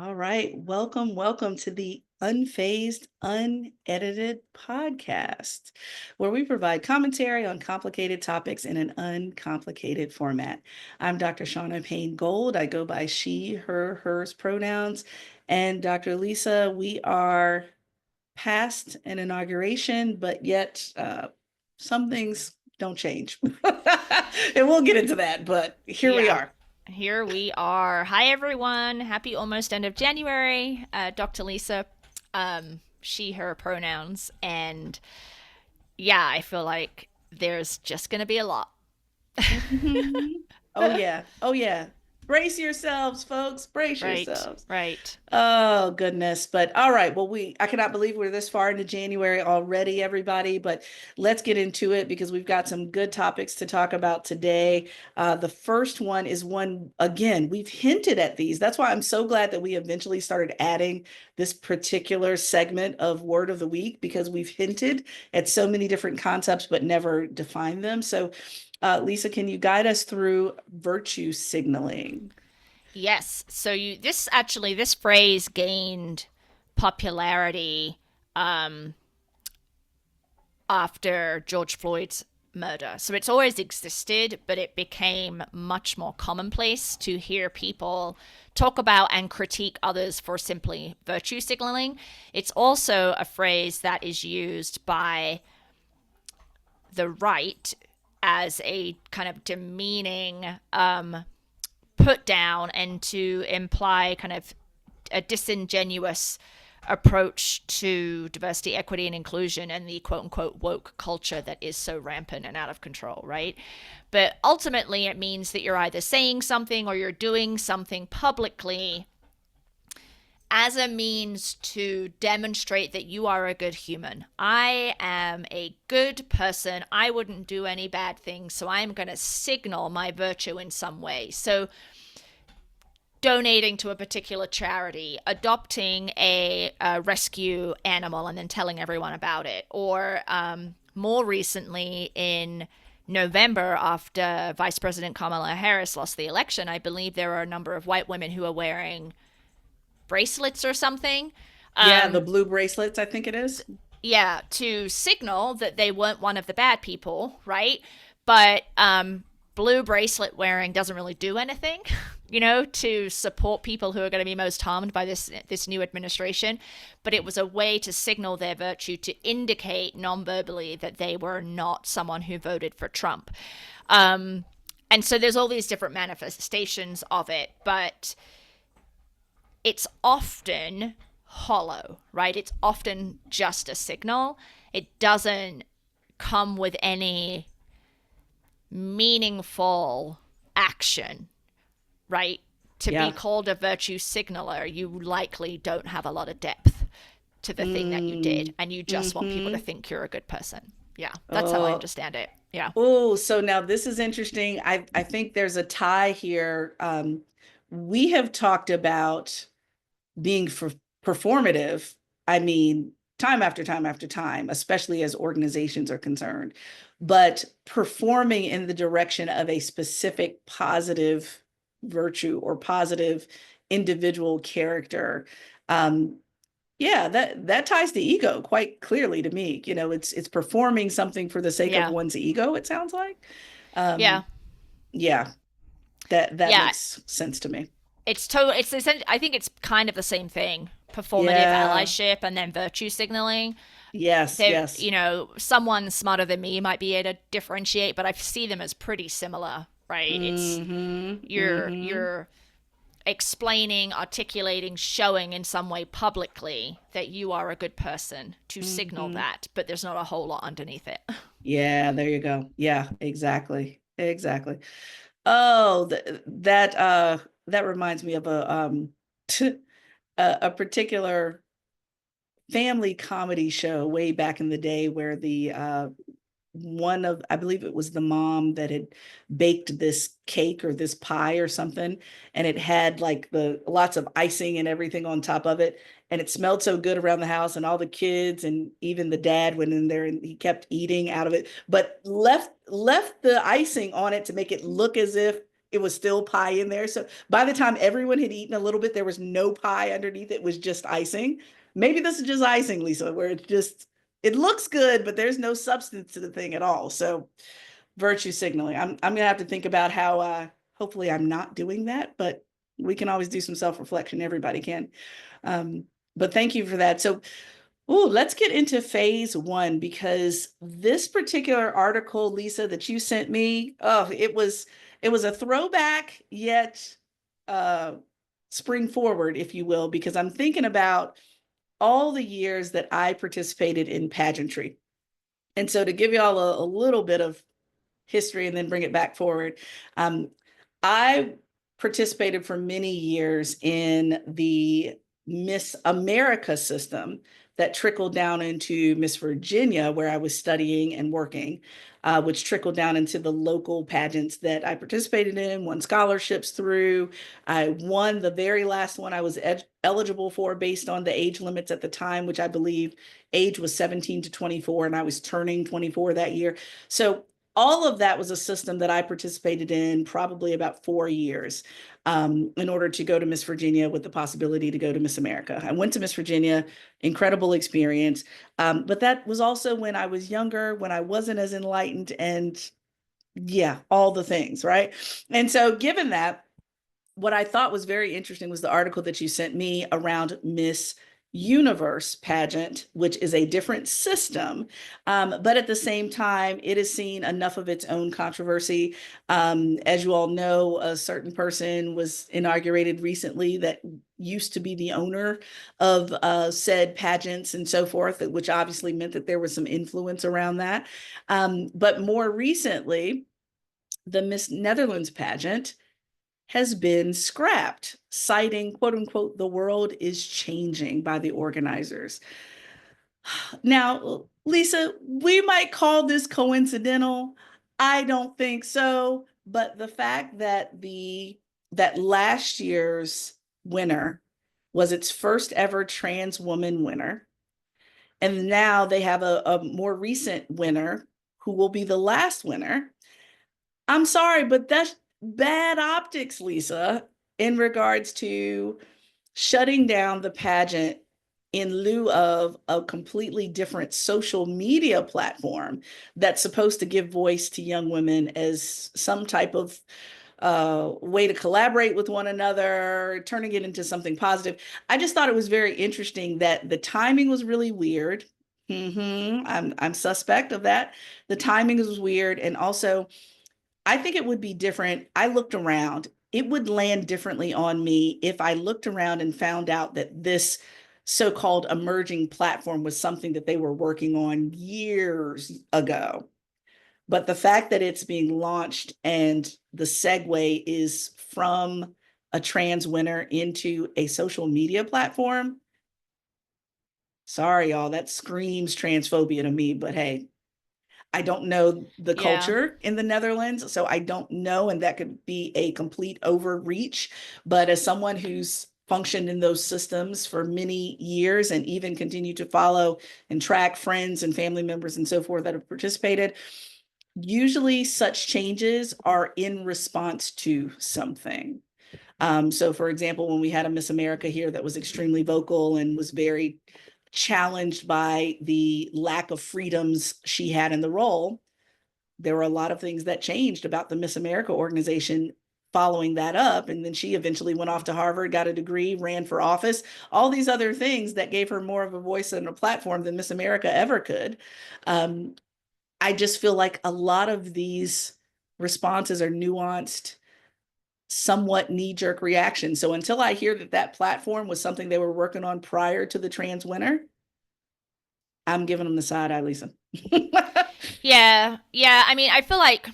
All right. Welcome to the Unfazed, Unedited podcast, where we provide commentary on complicated topics in an uncomplicated format. I'm Dr. Shaunna Payne Gold. I go by she, her, hers pronouns. And Dr. Lisa, we are past an inauguration, but yet some things don't change. And we'll get into that, but here we Yeah, are. here we are. Hi, everyone. Happy almost end of January. Dr. Lisa, she, her pronouns. And yeah, I feel like there's just going to be a lot. Mhm. Oh yeah. Oh yeah. Brace yourselves, folks. Brace Right, yourselves. right. Oh goodness. But all right. Well, I cannot believe we're this far into January already, everybody. But let's get into it because we've got some good topics to talk about today. The first one is one, again, we've hinted at these. That's why I'm so glad that we eventually started adding this particular segment of Word of the Week, because we've hinted at so many different concepts but never defined them. So Lisa, can you guide us through virtue signaling? Yes. So this phrase gained popularity um, after George Floyd's murder. So it's always existed, but it became much more commonplace to hear people talk about and critique others for simply virtue signaling. It's also a phrase that is used by the right as a kind of demeaning put down and to imply kind of a disingenuous approach to diversity, equity, and inclusion and the quote unquote woke culture that is so rampant and out of control, right? But ultimately, it means that you're either saying something or you're doing something publicly as a means to demonstrate that you are a good human. I am a good person. I wouldn't do any bad things, so I'm going to signal my virtue in some way. So donating to a particular charity, adopting a rescue animal and then telling everyone about it, or more recently in November, after Vice President Kamala Harris lost the election, I believe there are a number of white women who are wearing bracelets or something. Yeah, the Um, blue bracelets, I think it is. yeah, to signal that they weren't one of the bad people, right? But blue bracelet wearing doesn't really do anything, to support people who are going to be most harmed by this new administration. But it was a way to signal their virtue, to indicate non-verbally that they were not someone who voted for Trump. And so there's all these different manifestations of it, but it's often hollow, right? It's often just a signal. It doesn't come with any meaningful action, right? To be Yeah. called a virtue signaler, you likely don't have a lot of depth to the thing that you Mm, did, and you just want people to mm-hmm. think you're a good person. Yeah, that's how I Oh, understand it. Yeah. oh, so now this is interesting. I think there's a tie here. We have talked about being performative. I mean, time after time after time, especially as organizations are concerned, but performing in the direction of a specific positive virtue or positive individual character. Um, yeah, that ties the ego quite clearly to me. It's performing something for the sake of Yeah. one's ego, it sounds like. Yeah. Um, yeah, that Yeah. makes sense to me. I think it's kind of the same thing. Performative Yeah. allyship and then virtue signaling. Yes, There, yes. someone smarter than me might be able to differentiate, but I see them as pretty similar, right? It's Mm-hmm. Mm-hmm. you're explaining, articulating, showing in some way publicly that you are a good person to signal Mm-hmm. that, but there's not a whole lot underneath it. Yeah, there you go. Yeah, exactly. Exactly. Oh, that reminds me of a particular family comedy show way back in the day where the one of, I believe it was the mom that had baked this cake or this pie or something, and it had like the lots of icing and everything on top of it, and it smelled so good around the house, and all the kids and even the dad went in there and he kept eating out of it, but left the icing on it to make it look as if it was still pie in there. So by the time everyone had eaten a little bit, there was no pie underneath. It was just icing. Maybe this is just icing, Lisa, where it's just, it looks good, but there's no substance to the thing at all. So virtue signaling. I'm gonna have to think about how hopefully I'm not doing that, but we can always do some self-reflection. Everybody can. But thank you for that. So let's get into phase one, because this particular article, Lisa, that you sent me, it was a throwback yet spring forward, if you will, because I'm thinking about all the years that I participated in pageantry. And so to give you all a little bit of history and then bring it back forward, I participated for many years in the Miss America system that trickled down into Miss Virginia, where I was studying and working, which trickled down into the local pageants that I participated in, won scholarships through. I won the very last one I was eligible for based on the age limits at the time, which I believe age was 17 to 24, and I was turning 24 that year. So all of that was a system that I participated in probably about 4 years in order to go to Miss Virginia with the possibility to go to Miss America. I went to Miss Virginia, incredible experience. But that was also when I was younger, when I wasn't as enlightened, and yeah, all the things, right? And so given that, what I thought was very interesting was the article that you sent me around Miss Universe pageant, which is a different system. But at the same time, it has seen enough of its own controversy. As you all know, a certain person was inaugurated recently that used to be the owner of said pageants and so forth, which obviously meant that there was some influence around that. But more recently, the Miss Netherlands pageant has been scrapped, citing, quote unquote, the world is changing by the organizers. Now, Lisa, we might call this coincidental. I don't think so. But the fact that that last year's winner was its first ever trans woman winner, and now they have a more recent winner who will be the last winner. I'm sorry, but that's bad optics, Lisa, in regards to shutting down the pageant in lieu of a completely different social media platform that's supposed to give voice to young women as some type of way to collaborate with one another, turning it into something positive. I just thought it was very interesting that the timing was really weird. I'm suspect of that. The timing was weird, and also I think it would be different. I looked around. It would land differently on me if I looked around and found out that this so-called emerging platform was something that they were working on years ago. But the fact that it's being launched and the segue is from a trans winner into a social media platform, sorry, y'all, that screams transphobia to me. But hey, I don't know the Yeah. culture in the Netherlands, so I don't know, and that could be a complete overreach. But as someone who's functioned in those systems for many years and even continue to follow and track friends and family members and so forth that have participated, usually such changes are in response to something. So for example, when we had a Miss America here that was extremely vocal and was very challenged by the lack of freedoms she had in the role, there were a lot of things that changed about the Miss America organization following that up. And then she eventually went off to Harvard, got a degree, ran for office, all these other things that gave her more of a voice and a platform than Miss America ever could. Um, I just feel like a lot of these responses are nuanced, somewhat knee-jerk reaction. So until I hear that that platform was something they were working on prior to the trans winner, I'm giving them the side eye, Lisa. Yeah. Yeah. I mean, I feel like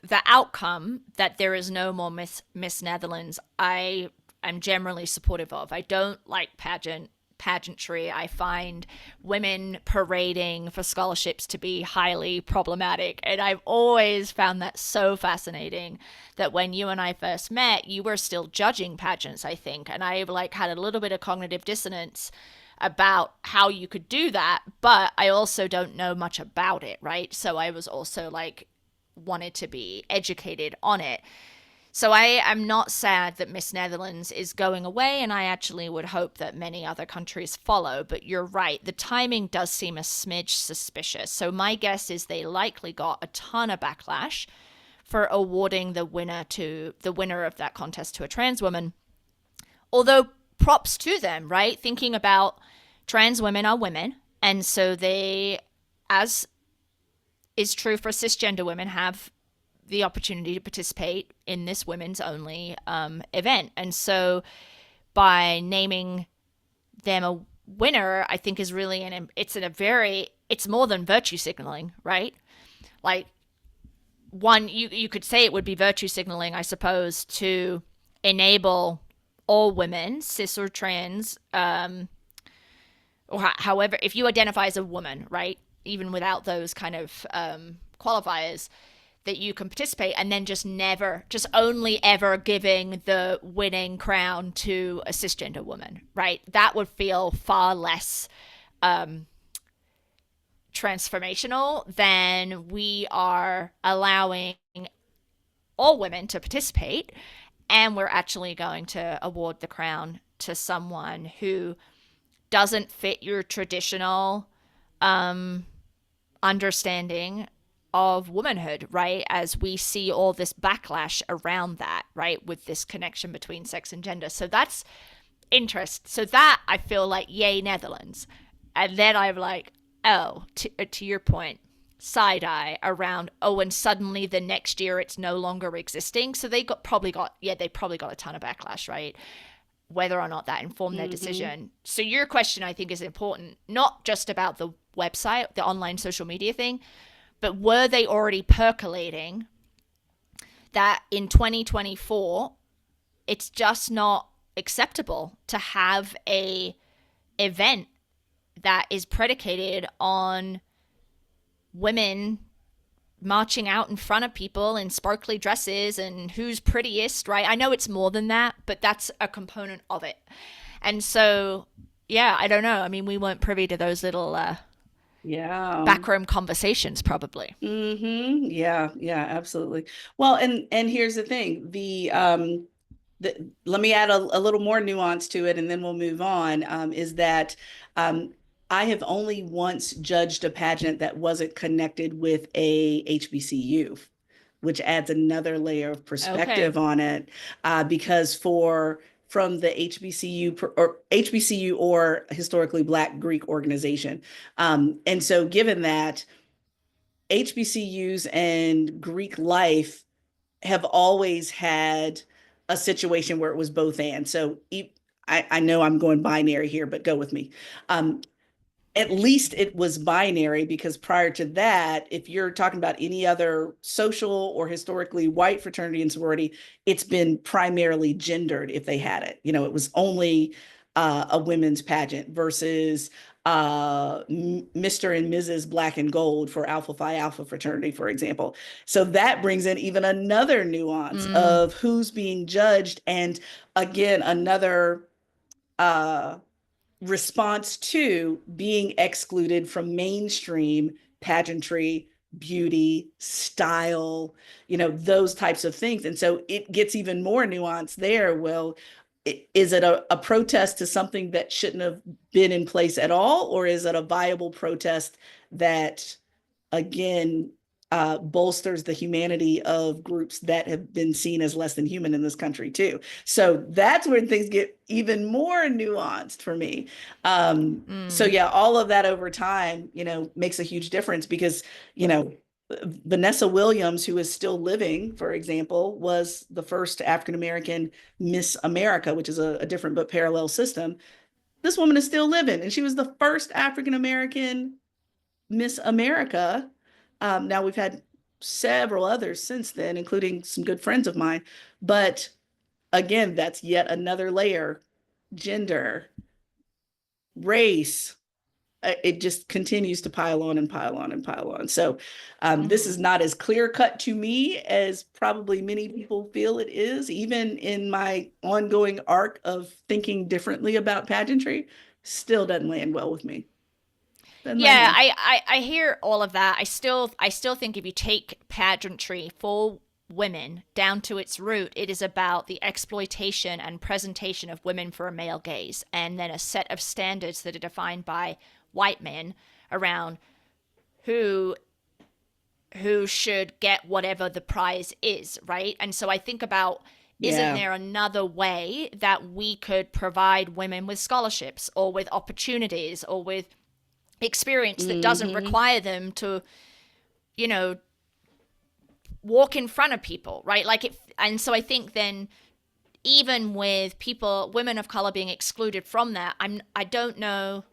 the outcome that there is no more Miss Netherlands, I am generally supportive of. I don't like pageantry. I find women parading for scholarships to be highly problematic, and I've always found that so fascinating that when you and I first met, you were still judging pageants, I think, and I like had a little bit of cognitive dissonance about how you could do that, but I also don't know much about it, right? So I was also like wanted to be educated on it. So I am not sad that Miss Netherlands is going away, and I actually would hope that many other countries follow. But you're right, the timing does seem a smidge suspicious. So my guess is they likely got a ton of backlash for awarding the winner of that contest to a trans woman. Although props to them, right? Thinking about trans women are women, and so they, as is true for cisgender women, have the opportunity to participate in this women's only event. And so by naming them a winner, I think is really it's more than virtue signaling, right? Like one, you could say it would be virtue signaling, I suppose, to enable all women, cis or trans, or however, if you identify as a woman, right, even without those kind of qualifiers, that you can participate, and then just only ever giving the winning crown to a cisgender woman, right? That would feel far less transformational than we are allowing all women to participate, and we're actually going to award the crown to someone who doesn't fit your traditional understanding of womanhood, right? As we see all this backlash around that, right? With this connection between sex and gender. So that's interest. So that I feel like, yay, Netherlands. And then I'm like, oh, to your point, side eye around, oh, and suddenly the next year it's no longer existing. So they probably got a ton of backlash, right? Whether or not that informed their decision. So your question, I think, is important, not just about the website, the online social media thing, but were they already percolating that in 2024, it's just not acceptable to have a event that is predicated on women marching out in front of people in sparkly dresses and who's prettiest, right? I know it's more than that, but that's a component of it. And so, yeah, I don't know. I mean, we weren't privy to those little Yeah. backroom conversations, probably. Yeah, yeah, absolutely. Well, and here's the thing. Let me add a little more nuance to it and then we'll move on. Is that um I have only once judged a pageant that wasn't connected with a HBCU, which adds another layer of Okay. perspective on it. Because from the HBCU or historically Black Greek organization. And so given that HBCUs and Greek life have always had a situation where it was both and. So I know I'm going binary here, but go with me. Um, at least it was binary because prior to that, if you're talking about any other social or historically white fraternity and sorority, it's been primarily gendered if they had it. It was only a women's pageant versus Mr. and Mrs. Black and Gold for Alpha Phi Alpha fraternity, for example. So that brings in even another nuance Mm, of who's being judged. And again, another uh, response to being excluded from mainstream pageantry, beauty, style, those types of things. And so it gets even more nuanced there. Well, is it a protest to something that shouldn't have been in place at all? Or is it a viable protest that again bolsters the humanity of groups that have been seen as less than human in this country too? So that's where things get even more nuanced for me. So mm, yeah, all of that over time, makes a huge difference because, you know, Vanessa Williams, who is still living, for example, was the first African American Miss America, which is a different but parallel system. This woman is still living, and she was the first African American Miss America. Now we've had several others since then, including some good friends of mine. But again, that's yet another layer: gender, race. It just continues to pile on and pile on and pile on. So this mm-hmm. is not as clear cut to me as probably many people feel it is, even in my ongoing arc of thinking differently about pageantry. Still doesn't land well with me. Doesn't land Yeah, well. I hear all of that. I still think if you take pageantry for women down to its root, it is about the exploitation and presentation of women for a male gaze, and then a set of standards that are defined by white men around who should get whatever the prize is, right? And so I think about, isn't there another way that we could provide women with scholarships or with opportunities or with experience that doesn't require them to, you know, walk in front of people, right? Like it, and so I think then even with women of color being excluded from that, I don't know.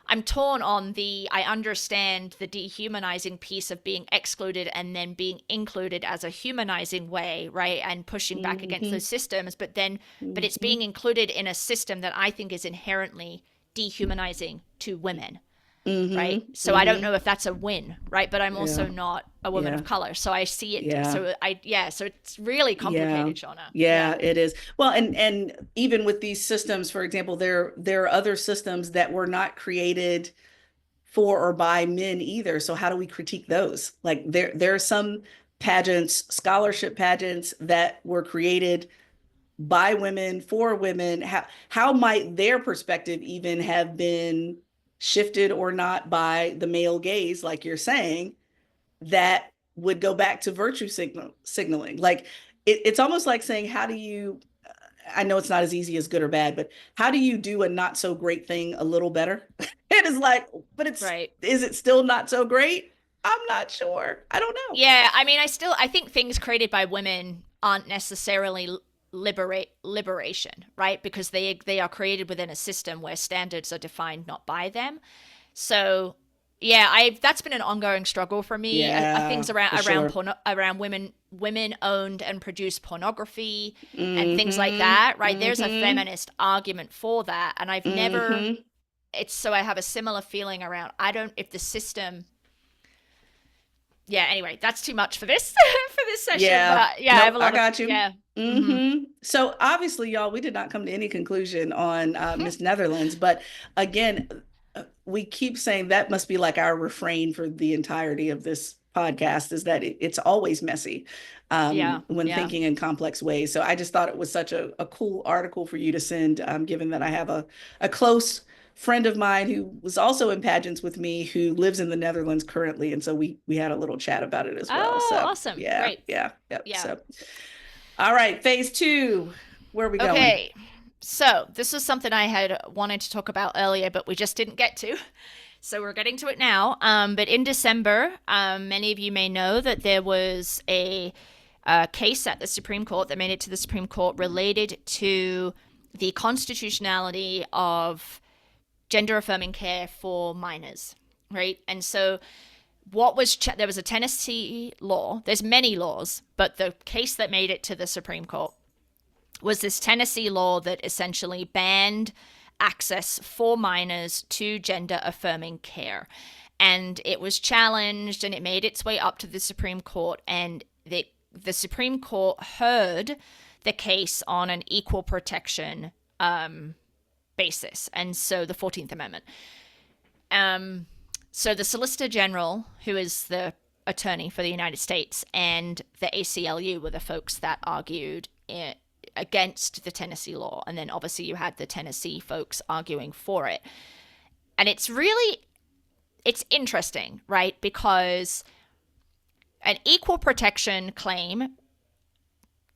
I'm torn on I understand the dehumanizing piece of being excluded and then being included as a humanizing way, right? And pushing back against those systems, but it's being included in a system that I think is inherently dehumanizing to women. Right. So I don't know if that's a win. Right. But I'm also not a woman of color. So I see it. So it's really complicated, Shaunna. Yeah, it is. Well, and even with these systems, for example, there are other systems that were not created for or by men either. So how do we critique those? Like there are some pageants, scholarship pageants that were created by women for women. How might their perspective even have been shifted or not by the male gaze, like you're saying, that would go back to virtue signaling? Like it's almost like saying, how do you, I know it's not as easy as good or bad, but how do you do a not so great thing a little better? It is like, but it's right. Is it still not so great? I'm not sure. I don't know. Yeah, I mean, I think things created by women aren't necessarily liberation, right? Because they are created within a system where standards are defined not by them. So yeah, that's been an ongoing struggle for me. Things around women owned and produced pornography and things like that, right? There's a feminist argument for that, and I've never. I have a similar feeling around. If the system. Yeah. Anyway, that's too much for this session. Yeah. But yeah, I got you. Yeah. So obviously, y'all, we did not come to any conclusion on Miss Netherlands, but again, we keep saying that must be like our refrain for the entirety of this podcast, is that it's always messy when thinking in complex ways. So I just thought it was such a cool article for you to send, given that I have a close friend of mine who was also in pageants with me, who lives in the Netherlands currently. And so we had a little chat about it as well. Oh, so, awesome. Yeah. Great. Yeah. So, all right. Phase 2. Where are we going? Okay. So this was something I had wanted to talk about earlier, but we just didn't get to. So we're getting to it now. But in December, many of you may know that there was a case at the Supreme Court that made it to the Supreme Court related to the constitutionality of gender affirming care for minors, right? And so there was a Tennessee law. There's many laws, but the case that made it to the Supreme Court was this Tennessee law that essentially banned access for minors to gender affirming care. And it was challenged, and it made its way up to the Supreme Court, and the Supreme Court heard the case on an equal protection basis, and so the 14th Amendment. So the Solicitor General, who is the attorney for the United States, and the ACLU were the folks that argued against the Tennessee law. And then obviously you had the Tennessee folks arguing for it. And it's interesting, right? Because an equal protection claim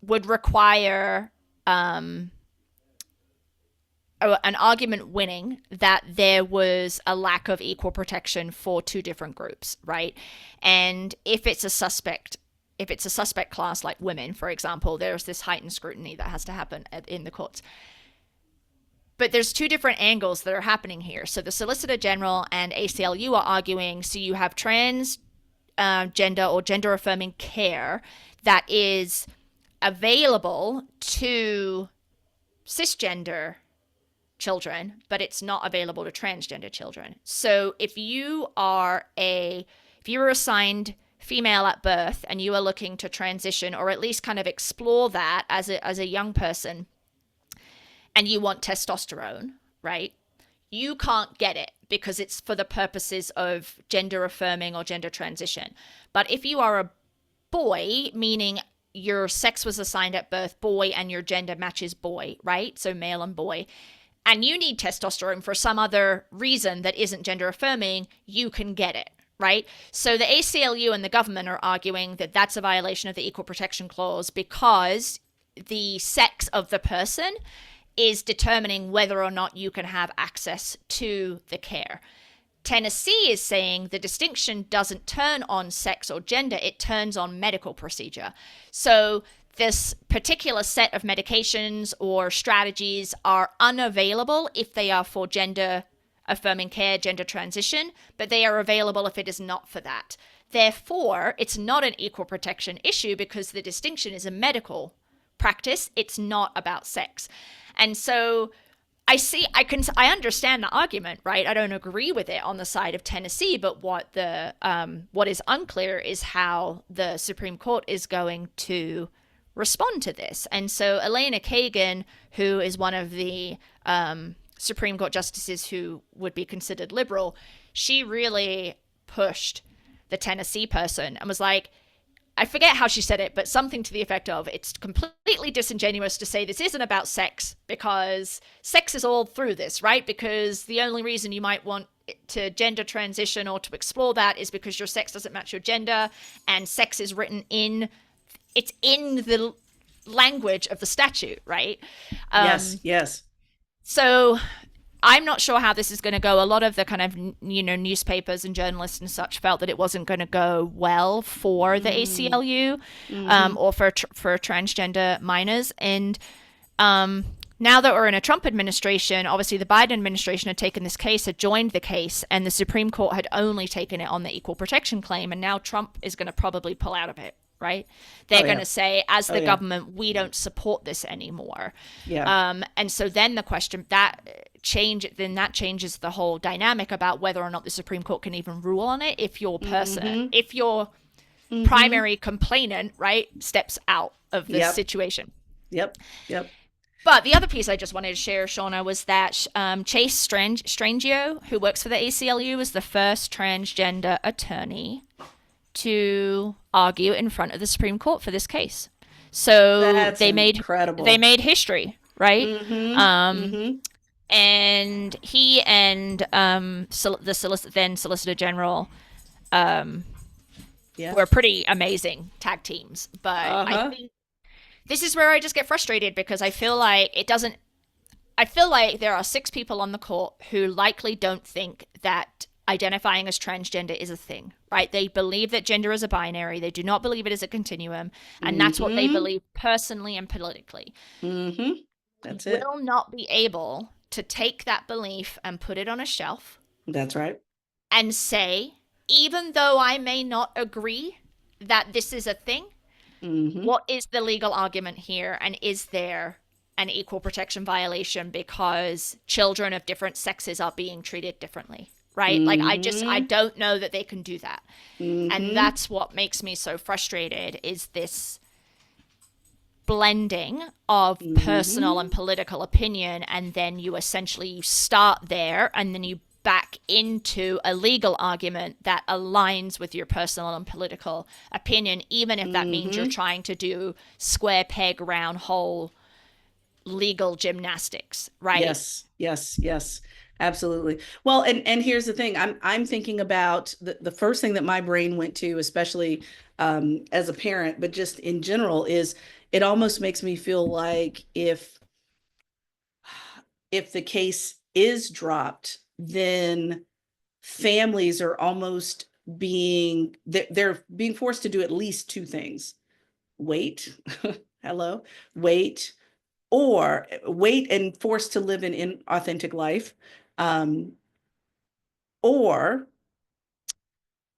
would require an argument winning that there was a lack of equal protection for two different groups, right? And if it's a suspect class like women, for example, there's this heightened scrutiny that has to happen in the courts. But there's two different angles that are happening here. So the Solicitor General and ACLU are arguing, so you have transgender or gender affirming care that is available to cisgender children, but it's not available to transgender children. So if you were assigned female at birth and you are looking to transition, or at least kind of explore that as a young person, and you want testosterone, right? You can't get it because it's for the purposes of gender affirming or gender transition. But if you are a boy, meaning your sex was assigned at birth boy and your gender matches boy, right? So male and boy. And you need testosterone for some other reason that isn't gender affirming, you can get it, right? So the ACLU and the government are arguing that that's a violation of the Equal Protection Clause because the sex of the person is determining whether or not you can have access to the care. Tennessee is saying the distinction doesn't turn on sex or gender, it turns on medical procedure. So this particular set of medications or strategies are unavailable if they are for gender affirming care, gender transition, but they are available if it is not for that. Therefore, it's not an equal protection issue because the distinction is a medical practice. It's not about sex. And so I understand the argument, right? I don't agree with it on the side of Tennessee, but what is unclear is how the Supreme Court is going to respond to this. And so Elena Kagan, who is one of the Supreme Court justices who would be considered liberal, she really pushed the Tennessee person and was like, I forget how she said it, but something to the effect of, it's completely disingenuous to say this isn't about sex because sex is all through this, right? Because the only reason you might want to gender transition or to explore that is because your sex doesn't match your gender, and sex is written in, it's in the language of the statute, right? Yes. So I'm not sure how this is going to go. A lot of the kind of, newspapers and journalists and such felt that it wasn't going to go well for the ACLU or for transgender minors. And now that we're in a Trump administration, obviously the Biden administration had taken this case, had joined the case, and the Supreme Court had only taken it on the equal protection claim. And now Trump is going to probably pull out of it. Right? They're going to say, as the government, we don't support this anymore. Yeah. And so then the question that changes the whole dynamic about whether or not the Supreme Court can even rule on it if your person, if your primary complainant, right, steps out of the situation. Yep. But the other piece I just wanted to share, Shaunna, was that Chase Strangio, who works for the ACLU, was the first transgender attorney to argue in front of the Supreme Court for this case. So That's incredible. They made history, right? And he and the then Solicitor General were pretty amazing tag teams. But I think this is where I just get frustrated because I feel like there are 6 people on the court who likely don't think that identifying as transgender is a thing, right? They believe that gender is a binary. They do not believe it is a continuum. And that's what they believe personally and politically. That's it. Will not be able to take that belief and put it on a shelf. That's right. And say, even though I may not agree that this is a thing, what is the legal argument here? And is there an equal protection violation because children of different sexes are being treated differently? Right? Like, I don't know that they can do that. And that's what makes me so frustrated is this blending of personal and political opinion. And then you start there and then you back into a legal argument that aligns with your personal and political opinion, even if that means you're trying to do square peg, round hole legal gymnastics, right? Yes. Absolutely. Well, and here's the thing. I'm thinking about the first thing that my brain went to, especially as a parent, but just in general, is it almost makes me feel like if the case is dropped, then families are almost they're being forced to do at least 2 things. Wait, wait, or wait and forced to live an inauthentic life. Or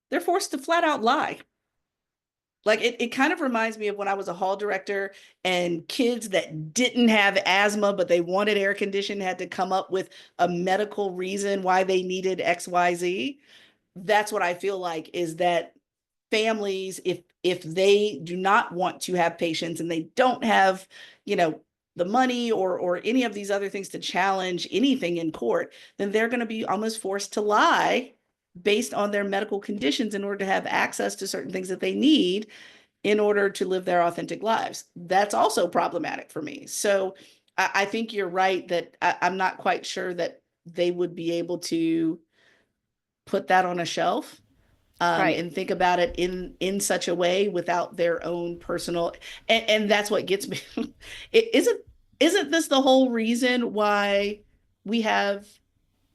they're forced to flat out lie. Like it kind of reminds me of when I was a hall director and kids that didn't have asthma, but they wanted air conditioning had to come up with a medical reason why they needed XYZ. That's what I feel like is that families, if they do not want to have patients and they don't have, the money or any of these other things to challenge anything in court, then they're going to be almost forced to lie based on their medical conditions in order to have access to certain things that they need. in order to live their authentic lives. That's also problematic for me. So I think you're right that I'm not quite sure that they would be able to put that on a shelf, Right. and think about it in such a way without their own personal, and that's what gets me. It isn't this the whole reason why we have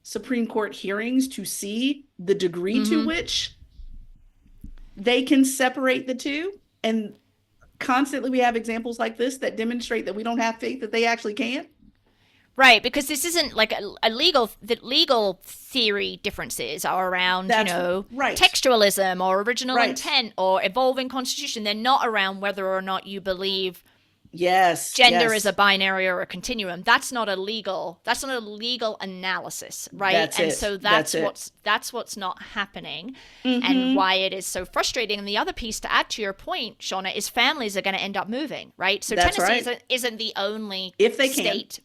Supreme Court hearings, to see the degree to Mm-hmm. which they can separate the two? And constantly we have examples like this that demonstrate that we don't have faith that they actually can. Right, because this isn't like a legal, the legal theory differences are around, That's right. textualism or original Right. intent or evolving constitution. They're not around whether or not you believe Yes. gender is a Yes. binary or a continuum. That's not a legal analysis, right? That's And it. so That's that's it. what's not happening, and Mm-hmm. why it is so frustrating. And the other piece to add to your point, Shaunna, is families are going to end up moving, right? So That's Tennessee right. isn't the only If they can. state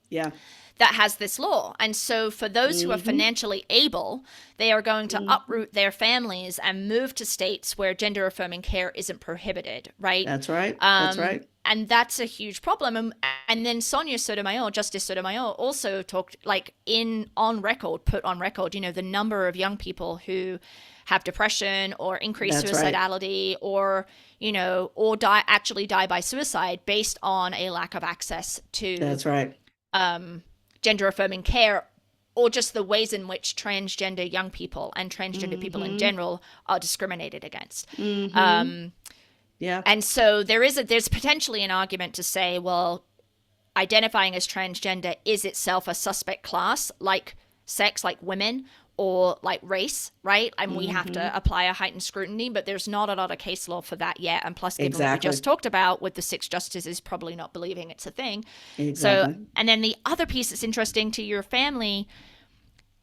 Yeah. that has this law. And so for those who are Mm-hmm. financially able, they are going to Mm-hmm. uproot their families and move to states where gender affirming care isn't prohibited, right? That's right. That's right. And that's a huge problem. And then Justice Sotomayor, also talked, like, put on record, the number of young people who have depression or increased That's right. suicidality, or or actually die by suicide based on a lack of access to That's right. gender affirming care, or just the ways in which transgender young people and transgender people in Mm-hmm. general are discriminated against. Mm-hmm. Yeah. And so there's potentially an argument to say, well, identifying as transgender is itself a suspect class, like sex, like women, or like race, right? And we have Mm-hmm. to apply a heightened scrutiny, but there's not a lot of case law for that yet. And plus, given what we Exactly. just talked about with the six justices probably not believing it's a thing. So, Exactly. and then the other piece that's interesting to your family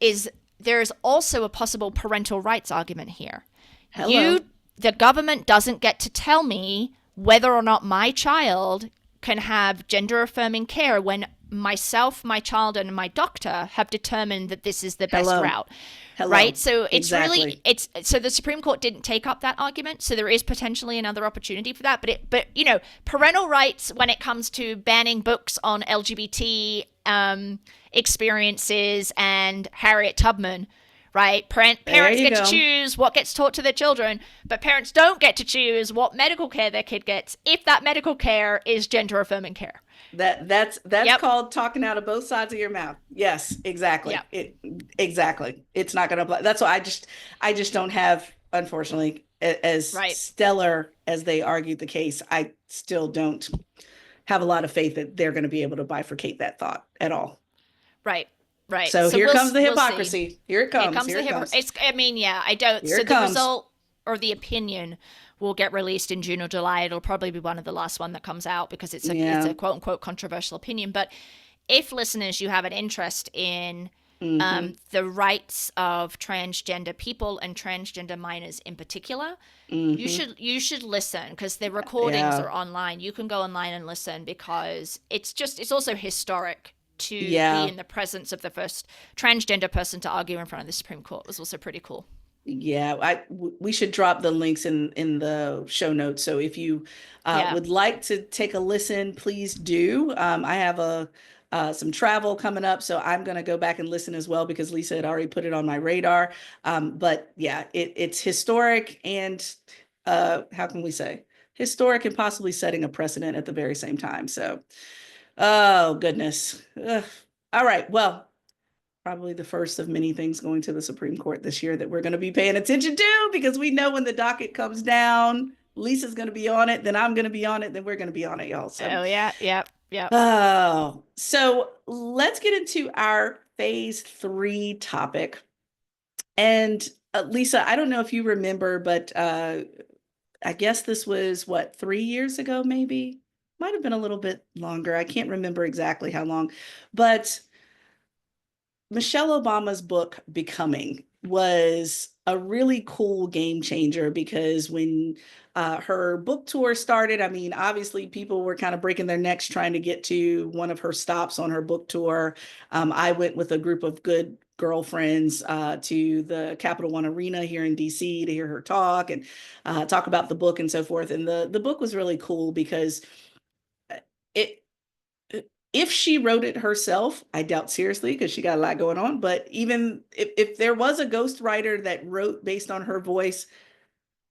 is there's also a possible parental rights argument here. Hello. The government doesn't get to tell me whether or not my child can have gender affirming care when myself, my child, and my doctor have determined that this is the best Hello. route. Hello. Right? So Exactly. so the Supreme Court didn't take up that argument, so there is potentially another opportunity for that. But parental rights when it comes to banning books on LGBT experiences and Harriet Tubman, right? There Parents you get to go. choose what gets taught to their children, but parents don't get to choose what medical care their kid gets if that medical care is gender affirming care. That's Yep. called talking out of both sides of your mouth. Yes, exactly. Yep. Exactly. It's not going to apply. That's why I just don't have, unfortunately, as Right. stellar as they argued the case. I still don't have a lot of faith that they're going to be able to bifurcate that thought at all. Right. Right. So So here comes the we'll see. hypocrisy. Here it Here comes. comes Here the it comes. It's. I mean, yeah. I don't. Here So it the comes. result or the opinion will get released in June or July. It'll probably be one of the last one that comes out because it's Yeah. a quote unquote controversial opinion. But if listeners, you have an interest in Mm-hmm. the rights of transgender people and transgender minors in particular, Mm-hmm. you should listen, because the recordings Yeah. are online. You can go online and listen, because it's also historic to be Yeah. in the presence of the first transgender person to argue in front of the Supreme Court. It was also pretty cool. Yeah, we should drop the links in the show notes. So if you Yeah. would like to take a listen, please do. I have some travel coming up, so I'm going to go back and listen as well because Lisa had already put it on my radar. But yeah, it's historic and how can we say historic and possibly setting a precedent at the very same time. So, oh goodness. Ugh. All right, well. Probably the first of many things going to the Supreme Court this year that we're going to be paying attention to, because we know when the docket comes down, Lisa's going to be on it, then I'm going to be on it, then we're going to be on it, y'all. So, Oh yeah. Yep. Yep. so let's get into our phase 3 topic. And Lisa, I don't know if you remember, but I guess this was what, 3 years ago, maybe? Might have been a little bit longer. I can't remember exactly how long, but Michelle Obama's book, Becoming, was a really cool game changer because when her book tour started, I mean, obviously people were kind of breaking their necks trying to get to one of her stops on her book tour. I went with a group of good girlfriends to the Capital One Arena here in DC to hear her talk and talk about the book and so forth. And the book was really cool because it if she wrote it herself, I doubt seriously because she got a lot going on. But even if there was a ghostwriter that wrote based on her voice,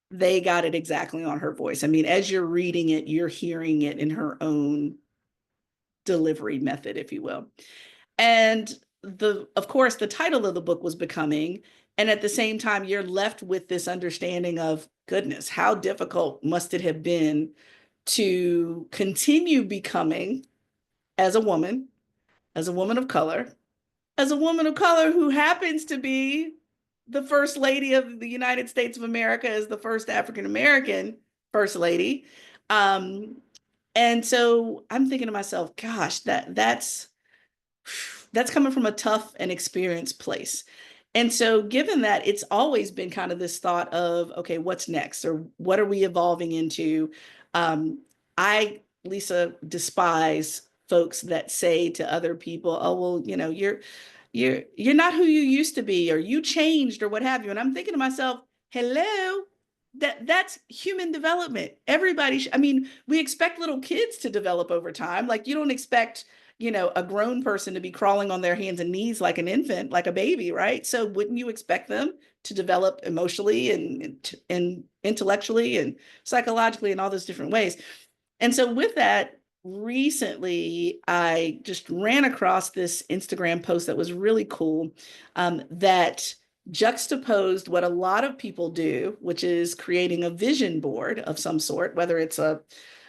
they got it exactly on her voice. I mean, as you're reading it, you're hearing it in her own delivery method, if you will. And of course, the title of the book was Becoming. And at the same time, you're left with this understanding of, goodness, how difficult must it have been to continue becoming as a woman, as a woman of color, as a woman of color who happens to be the first lady of the United States of America, as the first African American first lady. Um, and so I'm thinking to myself, gosh, that's coming from a tough and experienced place. And so, given that, it's always been kind of this thought of, okay, what's next, or what are we evolving into? I, Lisa, despise folks that say to other people, "Oh, well, you're not who you used to be, or you changed, or what have you." And I'm thinking to myself, hello, that's human development. Everybody, I mean, we expect little kids to develop over time. Like, you don't expect, a grown person to be crawling on their hands and knees like an infant, like a baby, right? So wouldn't you expect them to develop emotionally and intellectually and psychologically in all those different ways? And so with that, recently I just ran across this Instagram post that was really cool, that juxtaposed what a lot of people do, which is creating a vision board of some sort, whether it's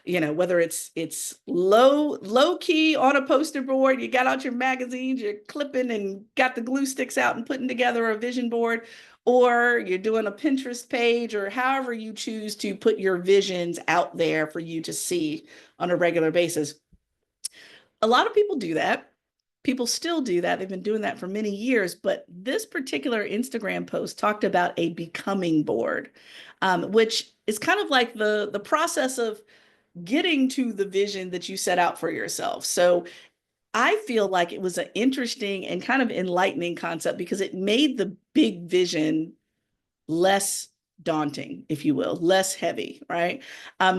whether it's low key on a poster board, you got out your magazines, you're clipping and got the glue sticks out and putting together a vision board, or you're doing a Pinterest page, or however you choose to put your visions out there for you to see on a regular basis. A lot of people do that. People still do that. They've been doing that for many years. But this particular Instagram post talked about a becoming board, which is kind of like the process of getting to the vision that you set out for yourself. So I feel like it was an interesting and kind of enlightening concept because it made the big vision less daunting, if you will, less heavy, right?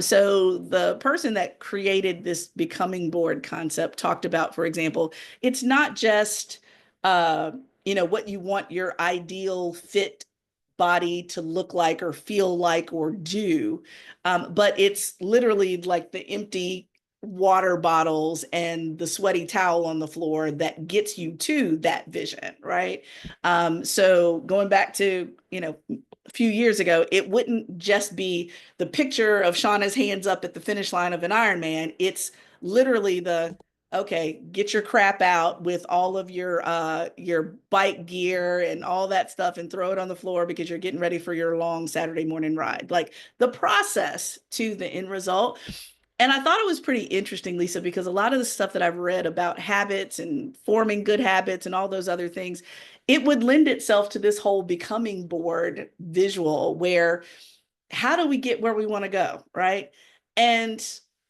So the person that created this becoming board concept talked about, for example, it's not just what you want your ideal fit body to look like or feel like or do, but it's literally like the empty water bottles and the sweaty towel on the floor that gets you to that vision, right? So going back to, a few years ago, it wouldn't just be the picture of Shaunna's hands up at the finish line of an Ironman. It's literally okay, get your crap out with all of your bike gear and all that stuff and throw it on the floor because you're getting ready for your long Saturday morning ride. Like the process to the end result. And I thought it was pretty interesting, Lisa, because a lot of the stuff that I've read about habits and forming good habits and all those other things, it would lend itself to this whole becoming board visual where how do we get where we want to go, right? And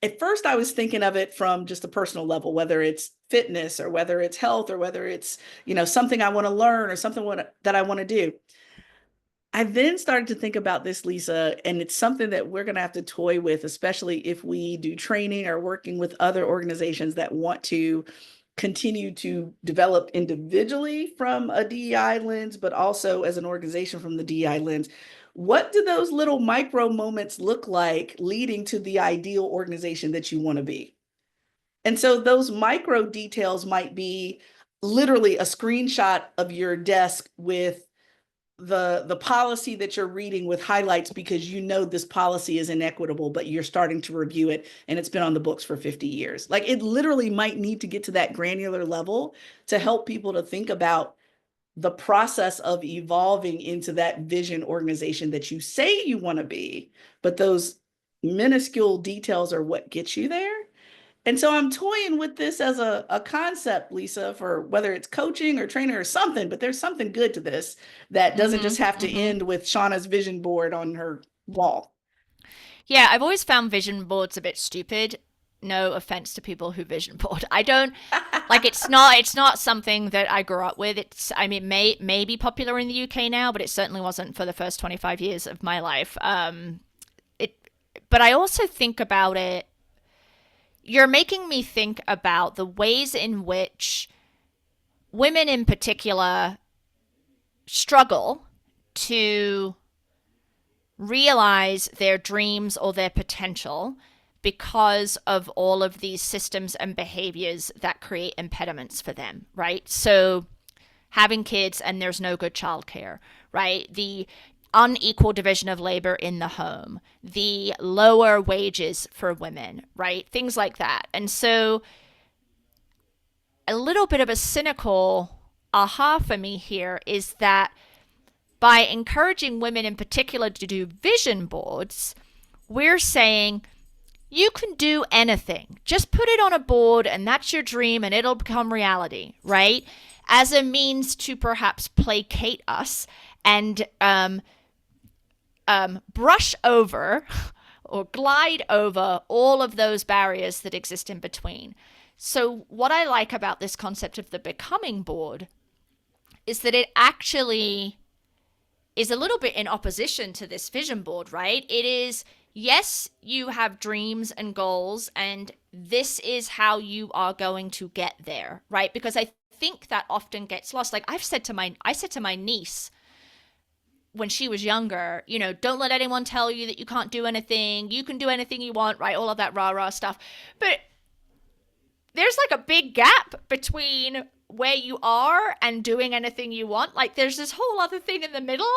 at first I was thinking of it from just a personal level, whether it's fitness or whether it's health or whether it's, something I want to learn or something that I want to do. I then started to think about this, Lisa, and it's something that we're going to have to toy with, especially if we do training or working with other organizations that want to continue to develop individually from a DEI lens, but also as an organization from the DEI lens. What do those little micro moments look like leading to the ideal organization that you want to be? And so those micro details might be literally a screenshot of your desk with the policy that you're reading with highlights because this policy is inequitable, but you're starting to review it and it's been on the books for 50 years. Like it literally might need to get to that granular level to help people to think about the process of evolving into that vision organization that you say you want to be, but those minuscule details are what gets you there. And so I'm toying with this as a concept, Lisa, for whether it's coaching or training or something, but there's something good to this that doesn't just have to end with Shaunna's vision board on her wall. Yeah, I've always found vision boards a bit stupid. No offense to people who vision board. I don't like it's not something that I grew up with. It's I mean may be popular in the UK now, but it certainly wasn't for the first 25 years of my life. It but I also think about it, you're making me think about the ways in which women in particular struggle to realize their dreams or their potential because of all of these systems and behaviors that create impediments for them, right? So having kids and there's no good childcare, right? The unequal division of labor in the home, the lower wages for women, right? Things like that. And so a little bit of a cynical aha for me here is that by encouraging women in particular to do vision boards, we're saying you can do anything. Just put it on a board and that's your dream and it'll become reality, right? As a means to perhaps placate us and brush over or glide over all of those barriers that exist in between. So, what I like about this concept of the becoming board is that it actually is a little bit in opposition to this vision board, right? It is, yes, you have dreams and goals, and this is how you are going to get there, right? Because I think that often gets lost. Like I said to my niece when she was younger, don't let anyone tell you that you can't do anything. You can do anything you want, right? All of that rah rah stuff. But there's like a big gap between where you are and doing anything you want. Like there's this whole other thing in the middle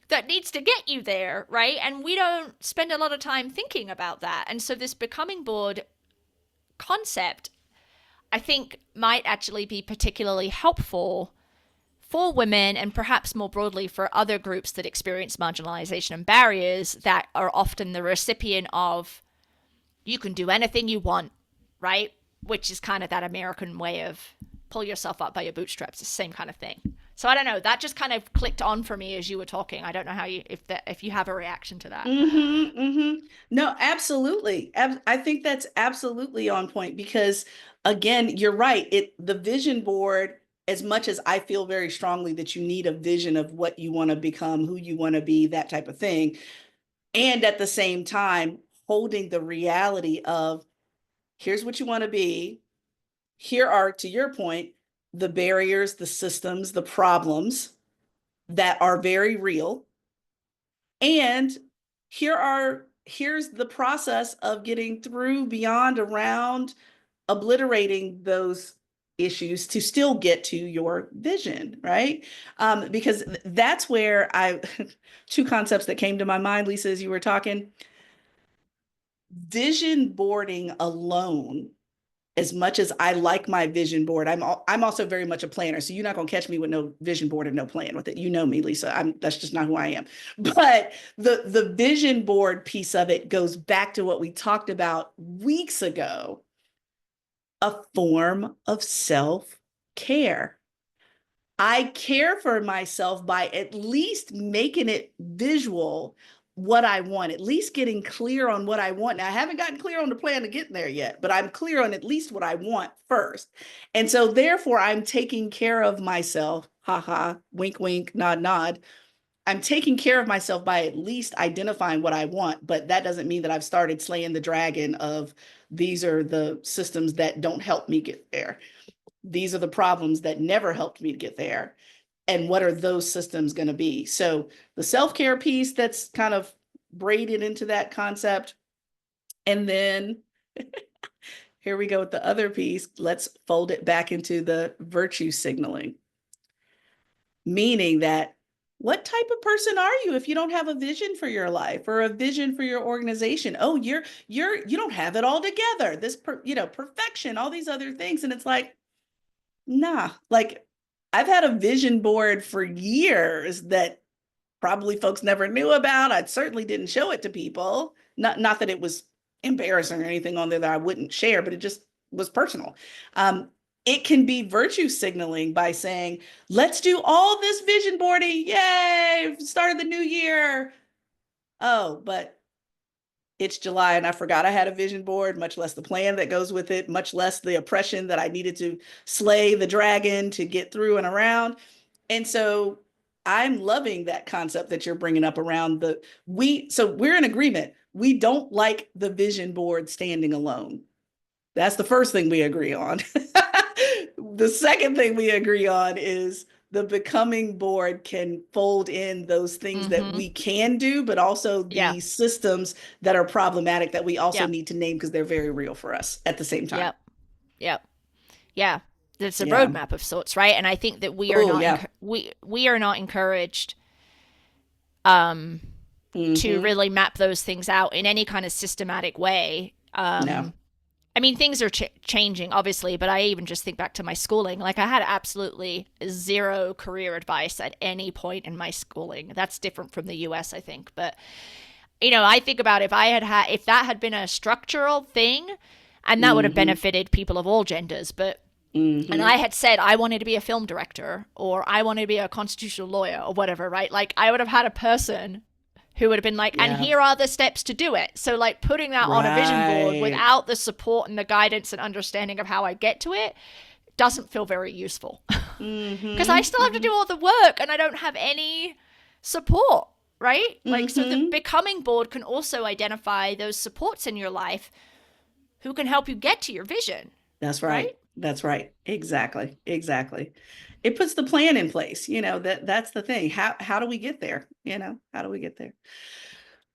that needs to get you there, right? And we don't spend a lot of time thinking about that. And so this becoming board concept, I think, might actually be particularly helpful for women and perhaps more broadly for other groups that experience marginalization and barriers that are often the recipient of you can do anything you want, right? Which is kind of that American way of pull yourself up by your bootstraps. It's the same kind of thing. So I don't know. That just kind of clicked on for me as you were talking. I don't know how if you have a reaction to that. No, absolutely. I think that's absolutely on point because, again, you're right. The vision board, as much as I feel very strongly that you need a vision of what you want to become, who you want to be, that type of thing, and at the same time holding the reality of here's what you want to be. Here are, to your point, the barriers, the systems, the problems that are very real. And here's the process of getting through, beyond, around, obliterating those issues to still get to your vision, right? Because that's where two concepts that came to my mind, Lisa, as you were talking. Vision boarding alone, as much as I like my vision board, I'm also very much a planner. So you're not going to catch me with no vision board and no plan with it. You know me, Lisa. That's just not who I am. But the vision board piece of it goes back to what we talked about weeks ago, a form of self-care. I care for myself by at least making it visual what I want, at least getting clear on what I want. Now, I haven't gotten clear on the plan to get there yet, but I'm clear on at least what I want first. And so therefore, I'm taking care of myself. Ha ha, wink, wink, nod, nod. I'm taking care of myself by at least identifying what I want, but that doesn't mean that I've started slaying the dragon of these are the systems that don't help me get there. These are the problems that never helped me to get there. And what are those systems going to be? So the self-care piece that's kind of braided into that concept. And then here we go with the other piece. Let's fold it back into the virtue signaling. Meaning that what type of person are you if you don't have a vision for your life or a vision for your organization? Oh, you don't have it all together. This, perfection, all these other things. And it's like, nah, like I've had a vision board for years that probably folks never knew about. I certainly didn't show it to people. Not that it was embarrassing or anything on there that I wouldn't share, but it just was personal. It can be virtue signaling by saying, let's do all this vision boarding. Yay, start of the new year. Oh, but it's July and I forgot I had a vision board, much less the plan that goes with it, much less the oppression that I needed to slay the dragon to get through and around. And so I'm loving that concept that you're bringing up around so we're in agreement. We don't like the vision board standing alone. That's the first thing we agree on. The second thing we agree on is the becoming board can fold in those things that Mm-hmm. we can do, but also Yeah. the systems that are problematic that we also Yeah. need to name because they're very real for us at the same time. Yep. Yep. Yeah. It's a Yeah. roadmap of sorts, right? And I think that Oh, yeah. we are not encouraged um to Mm-hmm. really map those things out in any kind of systematic way. No. I mean, things are changing, obviously, but I even just think back to my schooling. Like, I had absolutely zero career advice at any point in my schooling. That's different from the US, I think. But, I think about if that had been a structural thing, and that would have Mm-hmm. benefited people of all genders. And Mm-hmm. I had said I wanted to be a film director or I wanted to be a constitutional lawyer or whatever, right? Like, I would have had a person who would have been like, and Yeah. here are the steps to do it. So, like, putting that on a vision board Right. without the support and the guidance and understanding of how I get to it doesn't feel very useful. Because I Mm-hmm. still have to do all the work and I don't have any support, right? Like, so the Mm-hmm. becoming board can also identify those supports in your life who can help you get to your vision, That's right. right? That's right. Exactly. Exactly. It puts the plan in place. That's the thing. How do we get there? How do we get there?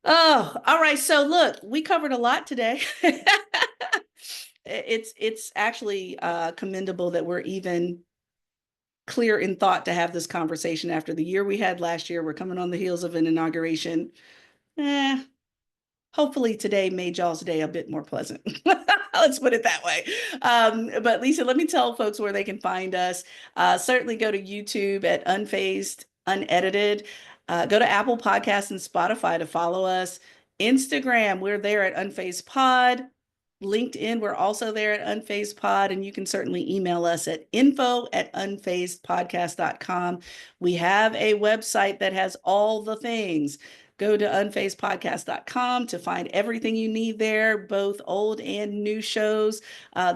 Oh, all right. So look, we covered a lot today. It's actually commendable that we're even clear in thought to have this conversation after the year we had last year. We're coming on the heels of an inauguration. Eh, Hopefully today made y'all's day a bit more pleasant. Let's put it that way. But Lisa, let me tell folks where they can find us. Certainly go to YouTube at Unfazed Unedited. Go to Apple Podcasts and Spotify to follow us. Instagram, we're there at Unfazed Pod. LinkedIn, we're also there at Unfazed Pod, and you can certainly email us at info@unfazedpodcast.com. We have a website that has all the things. Go to unfazedpodcast.com to find everything you need there, both old and new shows.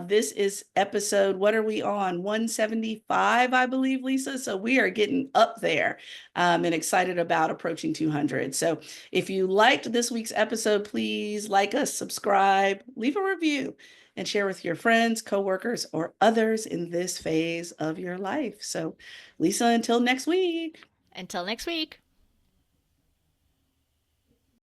This is episode, what are we on? 175, I believe, Lisa. So we are getting up there and excited about approaching 200. So if you liked this week's episode, please like us, subscribe, leave a review, and share with your friends, coworkers, or others in this phase of your life. So, Lisa, until next week. Until next week.